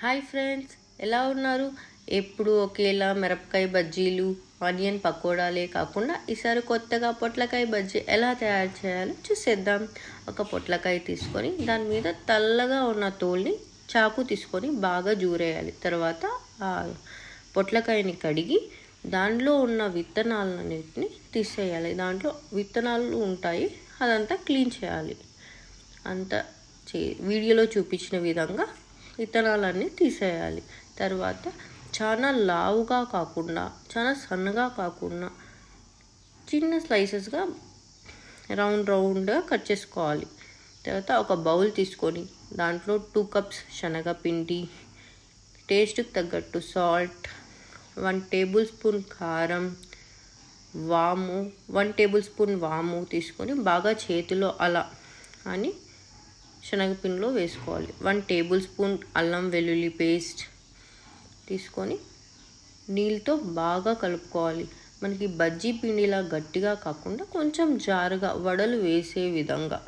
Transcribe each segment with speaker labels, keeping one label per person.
Speaker 1: Hi friends, ఎలా ఉన్నారు? ఎప్పుడు ఒకేలా మిరపకాయ బజ్జీలు, ఆనియన్ పకోడాలే కాకుండా ఈసారి కొత్తగా పొట్లకాయ బజ్జీ ఎలా తయారు చేయాలో చూసేద్దాం. ఒక పొట్లకాయ తీసుకొని దాని మీద తెల్లగా ఉన్న తోల్ని చాకు తీసుకొని బాగా జూరేయాలి. తర్వాత ఆ పొట్లకాయని కడిగి దాంట్లో ఉన్న విత్తనాలన్నిటిని తీసేయాలి. దాంట్లో విత్తనాలు ఉంటాయి, అదంతా క్లీన్ చేయాలి. అంతా వీడియోలో చూపించిన విధంగా విత్తనాలన్నీ తీసేయాలి. తర్వాత చాలా లావుగా కాకుండా చాలా సన్నగా కాకుండా చిన్న స్లైసెస్గా రౌండ్గా కట్ చేసుకోవాలి. తర్వాత ఒక బౌల్ తీసుకొని దాంట్లో 2 కప్స్ శనగపిండి, టేస్ట్కి తగ్గట్టు సాల్ట్, 1 టేబుల్ స్పూన్ కారం, వాము 1 టేబుల్ స్పూన్ వాము తీసుకొని బాగా చేతిలో అలా అని శనగపిండిలో వేసుకోవాలి. 1 టేబుల్ స్పూన్ అల్లం వెల్లుల్లి పేస్ట్ తీసుకొని నీళ్ళతో బాగా కలుపుకోవాలి. మనకి బజ్జీ పిండిలా గట్టిగా కాకుండా కొంచెం జారుగా వడలు వేసే విధంగా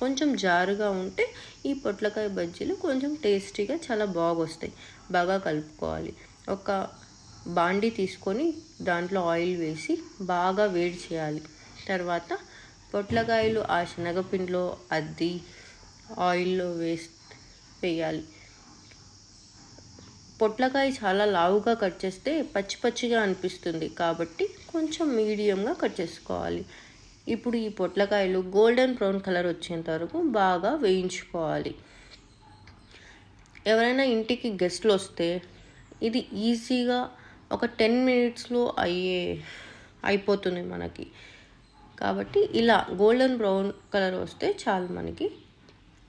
Speaker 1: కొంచెం జారుగా ఉంటే ఈ పొట్లకాయ బజ్జీలు కొంచెం టేస్టీగా చాలా బాగొస్తాయి. బాగా కలుపుకోవాలి. ఒక బాండి తీసుకొని దాంట్లో ఆయిల్ వేసి బాగా వేడి చేయాలి. తర్వాత పొట్లకాయలు ఆ శనగపిండిలో అద్ది ఆయిల్లో వేయాలి. పొట్లకాయ చాలా లావుగా కట్ చేస్తే పచ్చిగా అనిపిస్తుంది, కాబట్టి కొంచెం మీడియంగా కట్ చేసుకోవాలి. ఇప్పుడు ఈ పొట్లకాయలు గోల్డెన్ బ్రౌన్ కలర్ వచ్చేంత వరకు బాగా వేయించుకోవాలి. ఎవరైనా ఇంటికి గెస్ట్లు వస్తే ఇది ఈజీగా ఒక 10 మినిట్స్లో అయిపోతుంది మనకి. కాబట్టి ఇలా గోల్డెన్ బ్రౌన్ కలర్ వస్తే చాలు. మనకి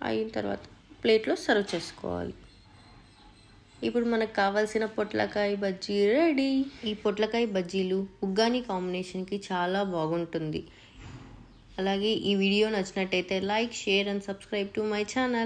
Speaker 1: అయిన తర్వాత ప్లేట్లో సర్వ్ చేసుకోవాలి. ఇప్పుడు మనకు కావాల్సిన పొట్లకాయ బజ్జీ రెడీ. ఈ పొట్లకాయ బజ్జీలు ఉగ్గాని కాంబినేషన్కి చాలా బాగుంటుంది. అలాగే ఈ వీడియో నచ్చినట్టయితే like, share and subscribe to my channel.